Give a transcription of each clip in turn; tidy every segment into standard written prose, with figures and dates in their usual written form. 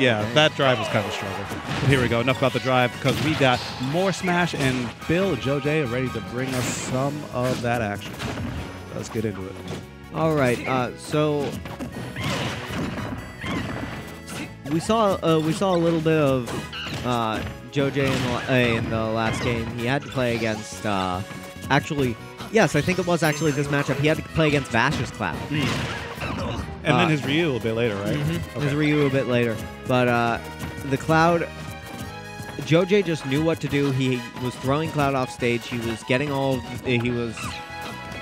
Yeah, that drive was kind of a struggle. But here we go. Enough about the drive because we got more Smash, and Bill and JoJ are ready to bring us some of that action. Let's get into it. All right. So we saw a little bit of JoJ in the last game. He had to play against actually. Yes, I think it was actually this matchup. He had to play against Vash's Cloud. And then his Ryu a bit later, right? Okay. His Ryu a bit later. But the Cloud, JoJ just knew what to do. He was throwing Cloud off stage. He was getting he was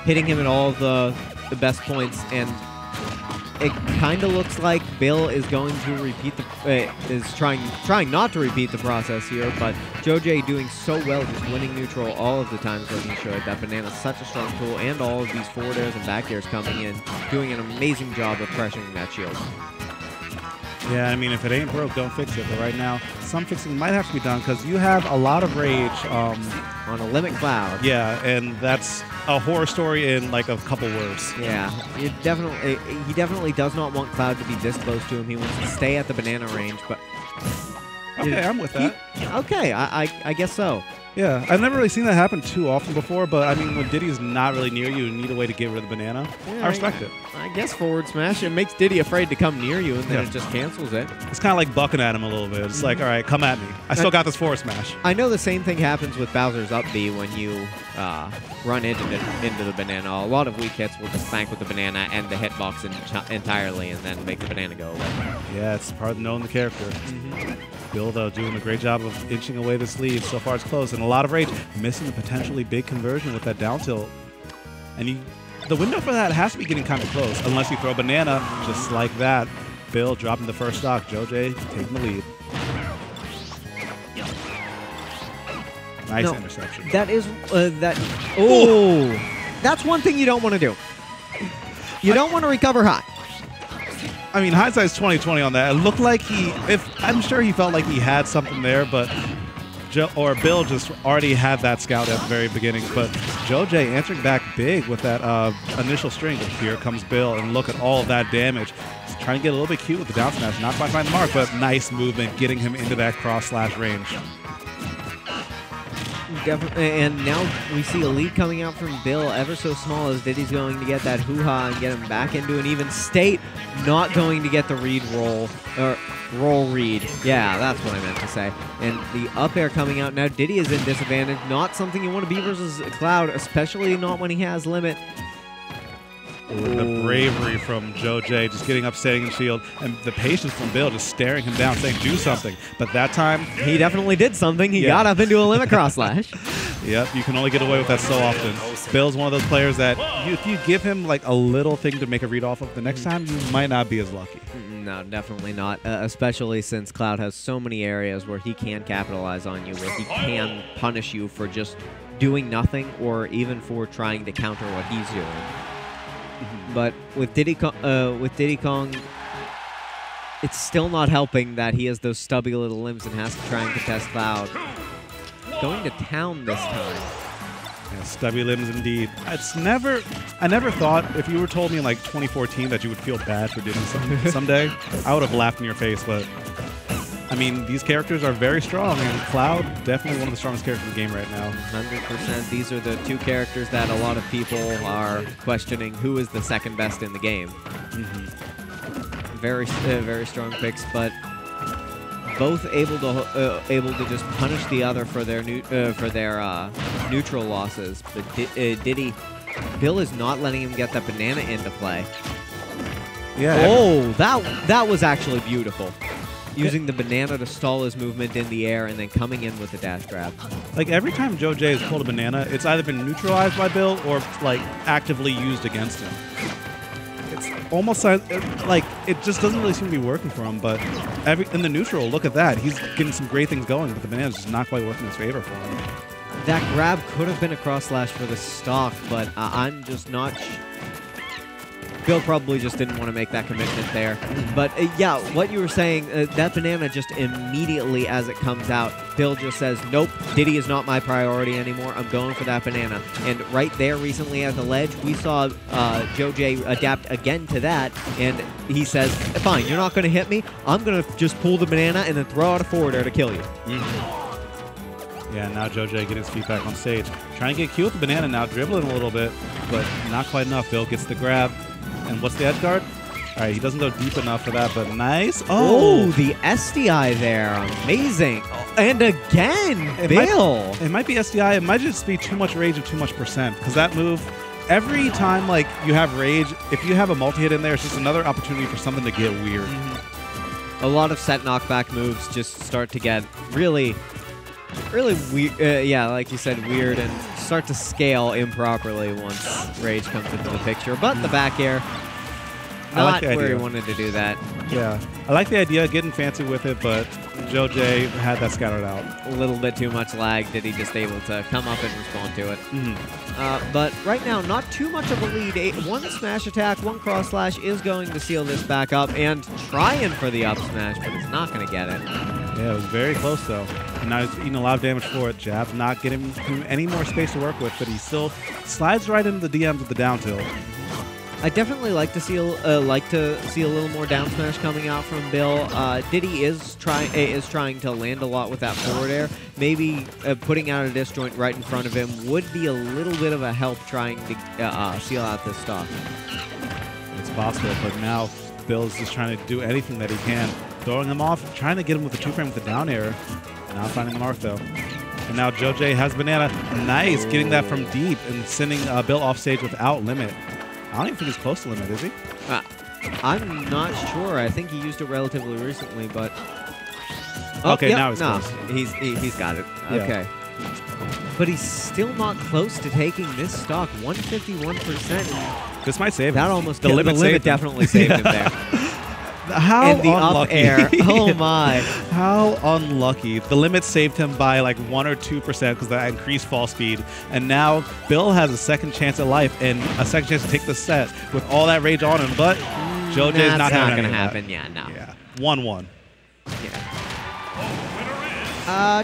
hitting him at all of the best points. And it kind of looks like Bill is going to repeat is trying not to repeat the process here, but JoJ doing so well, just winning neutral all of the times where he should. That banana's such a strong tool, and all of these forward airs and back airs coming in, doing an amazing job of pressuring that shield. Yeah, I mean, if it ain't broke, don't fix it. But right now, some fixing might have to be done because you have a lot of rage on a limit Cloud. Yeah, and that's a horror story in like a couple words. Yeah, he definitely does not want Cloud to be this close to him. He wants to stay at the banana range, but okay, I'm with that. Okay, I guess so. Yeah, I've never really seen that happen too often before, but I mean, when Diddy's not really near you, you need a way to get rid of the banana. Yeah, I respect it. I guess forward smash, it makes Diddy afraid to come near you, and then it just cancels it. It's kind of like bucking at him a little bit. It's like, all right, come at me. I still got this forward smash. I know the same thing happens with Bowser's up B when you run into the banana. A lot of weak hits will just bank with the banana and the hitbox entirely, and then make the banana go away. Yeah, it's part of knowing the character. Bill, though, doing a great job of inching away this lead. So far, it's close. And a lot of rage, missing a potentially big conversion with that down tilt. And the window for that has to be getting kind of close, unless you throw a banana just like that. Bill dropping the first stock. JoJ taking the lead. Nice interception. That is Oh, that's one thing you don't want to do. You don't want to recover high. I mean, hindsight's 20/20 on that. It looked like I'm sure he felt like he had something there, but Bill just already had that scout at the very beginning. But JoJ answering back big with that initial string. Here comes Bill, and look at all of that damage. He's trying to get a little bit cute with the down smash, not quite find the mark, but nice movement, getting him into that cross-slash range. Definitely, and now we see a lead coming out from Bill, ever so small, as Diddy's going to get that hoo-ha and get him back into an even state, not going to get the read roll, or roll read. Yeah, that's what I meant to say. And the up air coming out now, Diddy is in disadvantage, not something you want to be versus Cloud, especially not when he has limit. The bravery from JoJ, just getting up, staying in shield, and the patience from Bill, just staring him down, saying, do something. But that time, he definitely did something. He got up into a limit cross slash. Yep, you can only get away with that so often. Bill's one of those players that if you give him like a little thing to make a read off of, the next time you might not be as lucky. No, definitely not, especially since Cloud has so many areas where he can capitalize on you, where he can punish you for just doing nothing or even for trying to counter what he's doing. But with Diddy Kong, it's still not helping that he has those stubby little limbs and has to try and contest Cloud. Going to town this time. Yeah, stubby limbs indeed. I never thought, if you were told me in like 2014 that you would feel bad for doing something someday, I would have laughed in your face. But I mean, these characters are very strong, and Cloud, definitely one of the strongest characters in the game right now. 100%. These are the two characters that a lot of people are questioning who is the second best in the game. Very strong picks, but both able to just punish the other for their neutral losses. But Bill is not letting him get that banana into play. Yeah. Oh, that was actually beautiful. Using the banana to stall his movement in the air and then coming in with the dash grab. Like every time JoJ has pulled a banana, it's either been neutralized by Bill or like actively used against him. It's almost like it just doesn't really seem to be working for him. But in the neutral, look at that. He's getting some great things going, but the banana's just not quite working in his favor for him. That grab could have been a cross slash for the stock, but I'm just not. Bill probably just didn't want to make that commitment there. But yeah, what you were saying, that banana just immediately as it comes out, Bill just says, nope, Diddy is not my priority anymore. I'm going for that banana. And right there recently at the ledge, we saw Joe J adapt again to that. And he says, fine, you're not going to hit me. I'm going to just pull the banana and then throw out a forward air to kill you. Yeah, now Joe J getting his feet back on stage. Trying to get cute with the banana now, dribbling a little bit, but not quite enough. Bill gets the grab. And what's the edge guard? All right, he doesn't go deep enough for that, but nice. Oh, the SDI there. Amazing. And again, Bill. It might be SDI. It might just be too much rage and too much percent, because that move, every time like you have rage, if you have a multi-hit in there, it's just another opportunity for something to get weird. A lot of set knockback moves just start to get really weird. Yeah, like you said, weird, and start to scale improperly once rage comes into the picture. But the back air, not where he wanted to do that. Yeah, I like the idea of getting fancy with it, but Joe J had that scattered out. A little bit too much lag. Did he just able to come up and respond to it? But right now, not too much of a lead. One smash attack, one cross slash is going to seal this back up, and trying for the up smash, but it's not going to get it. Yeah, it was very close, though. And now he's eating a lot of damage for it. Jab's not getting him any more space to work with, but he still slides right into the DMs with the down tilt. I definitely like to see a little more down smash coming out from Bill. Diddy is trying to land a lot with that forward air. Maybe putting out a disjoint right in front of him would be a little bit of a help trying to seal out this stock. It's possible, but now Bill's just trying to do anything that he can. Throwing him off, trying to get him with the 2-frame with the down air. Not finding the mark, though. And now Joe J has banana. Nice, getting that from deep and sending Bill off stage without limit. I don't even think he's close to limit, is he? I'm not sure. I think he used it relatively recently, but... Oh, okay, now he's close. He's got it. Yeah. Okay. But he's still not close to taking this stock. 151%. This might save him. That almost... The limit definitely saved him there. How and the unlucky. Up air. Oh my. How unlucky. The limit saved him by like 1 or 2% because of that increased fall speed. And now Bill has a second chance at life and a second chance to take the set with all that rage on him. But Joe J is not going to happen. Yeah, no. Yeah. 1-1. Yeah.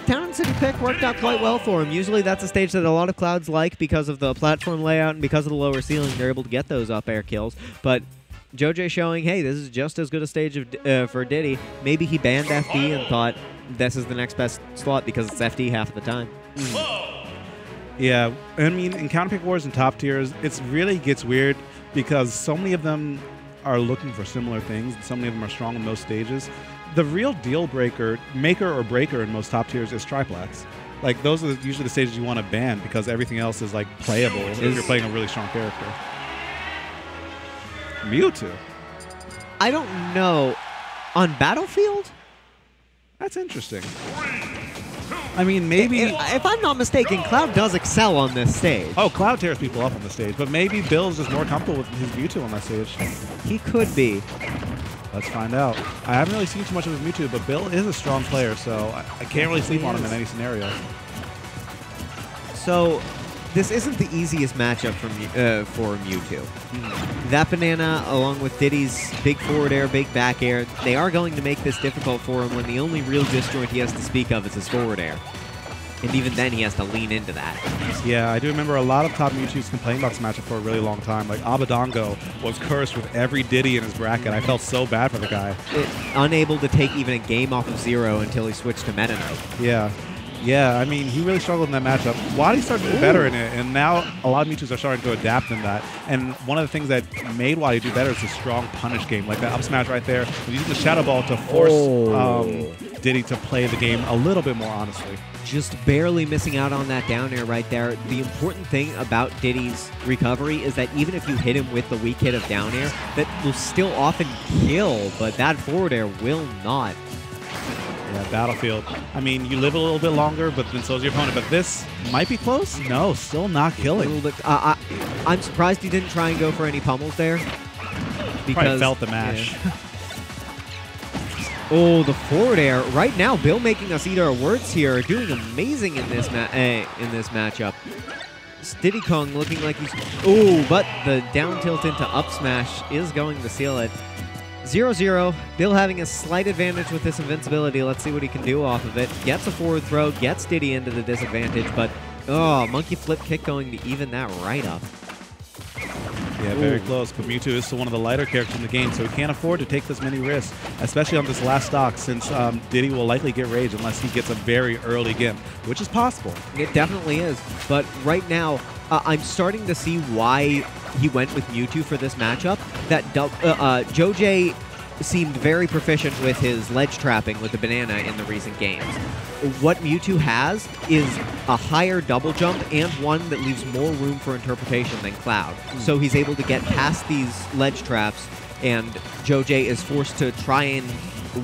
Town and City pick worked out quite well for him. Usually that's a stage that a lot of Clouds like because of the platform layout and because of the lower ceiling. They're able to get those up air kills. But Joe J showing, hey, this is just as good a stage for Diddy. Maybe he banned FD and thought this is the next best slot because it's FD half of the time. Yeah, I mean, in counter pick wars and top tiers, it really gets weird because so many of them are looking for similar things. And so many of them are strong in most stages. The real deal breaker, maker or breaker in most top tiers is triplats. Like, those are usually the stages you want to ban because everything else is, like, playable if you're playing a really strong character. Mewtwo? I don't know. On Battlefield? That's interesting. I mean, maybe... If I'm not mistaken, Cloud does excel on this stage. Oh, Cloud tears people up on the stage, but maybe Bill's just more comfortable with his Mewtwo on that stage. He could be. Let's find out. I haven't really seen too much of his Mewtwo, but Bill is a strong player, so I can't really sleep on him in any scenario. So... this isn't the easiest matchup for Mewtwo. That banana, along with Diddy's big forward air, big back air, they are going to make this difficult for him when the only real disjoint he has to speak of is his forward air. And even then, he has to lean into that. Yeah, I do remember a lot of top Mewtwo's complaining about this matchup for a really long time. Like, Abadongo was cursed with every Diddy in his bracket. I felt so bad for the guy. Unable to take even a game off of zero until he switched to Meta Knight. Yeah. Yeah, I mean, he really struggled in that matchup. Wadi started to do better in it, and now a lot of Mewtwo's are starting to adapt in that. And one of the things that made Wadi do better is a strong punish game, like that up smash right there. Using the Shadow Ball to force Diddy to play the game a little bit more honestly. Just barely missing out on that down air right there. The important thing about Diddy's recovery is that even if you hit him with the weak hit of down air, that will still often kill, but that forward air will not. Yeah, Battlefield. I mean, you live a little bit longer, but then so is your opponent. But this might be close. No, still not killing. A little bit. I'm surprised he didn't try and go for any pummels there. Because probably felt the mash. Yeah. Oh, the forward air. Right now, Bill making us eat our words here, doing amazing in this matchup. Diddy Kong looking like he's... Ooh, but the down tilt into up smash is going to seal it. 0-0. Bill having a slight advantage with this invincibility. Let's see what he can do off of it. Gets a forward throw, gets Diddy into the disadvantage, but monkey flip kick going to even that right up. Yeah, very close, but Mewtwo is still one of the lighter characters in the game, so he can't afford to take this many risks, especially on this last stock, since Diddy will likely get Rage unless he gets a very early Gimp, which is possible. It definitely is, but right now, I'm starting to see why he went with Mewtwo for this matchup. That JoJ seemed very proficient with his ledge trapping with the banana in the recent games. What Mewtwo has is a higher double jump and one that leaves more room for interpretation than Cloud. So he's able to get past these ledge traps, and JoJ is forced to try and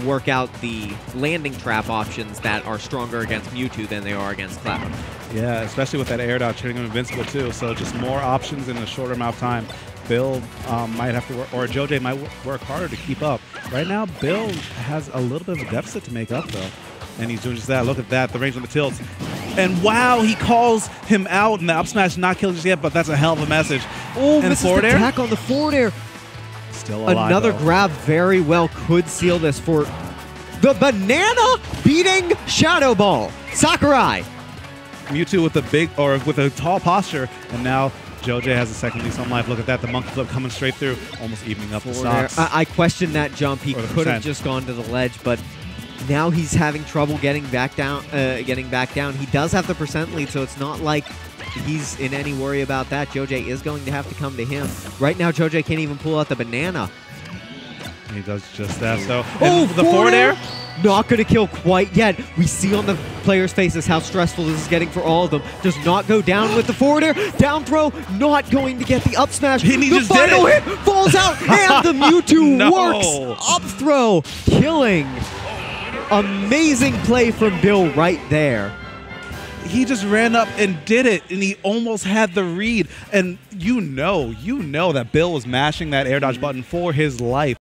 work out the landing trap options that are stronger against Mewtwo than they are against Cloud. Yeah, especially with that air dodge turning him invincible too, so just more options in a shorter amount of time. Bill might have to work, or JoJ might work harder to keep up. Right now, Bill has a little bit of a deficit to make up, though. And he's doing just that. Look at that, the range on the tilts. And wow, he calls him out, and the up smash not killing just yet, but that's a hell of a message. Oh, misses the attack on the forward air. Still alive, Another though. grab very well could seal this for the banana beating Shadow Ball. Sakurai. Mewtwo with a tall posture, and now JoJ has a second lease on life. Look at that, the monkey flip coming straight through, almost evening up the stocks. I questioned that jump. He could have just gone to the ledge, but now he's having trouble getting back down. He does have the percent lead, so it's not like he's in any worry about that. JoJ is going to have to come to him. Right now, JoJ can't even pull out the banana. He does just that. So the forward air? Not going to kill quite yet. We see on the players' faces how stressful this is getting for all of them. Does not go down with the forward air. Down throw, not going to get the up smash. And he the just final did it. hit falls out, and the Mewtwo works. Up throw, killing. Amazing play from Bill right there. He just ran up and did it, and he almost had the read. And you know that Bill was mashing that air dodge button for his life.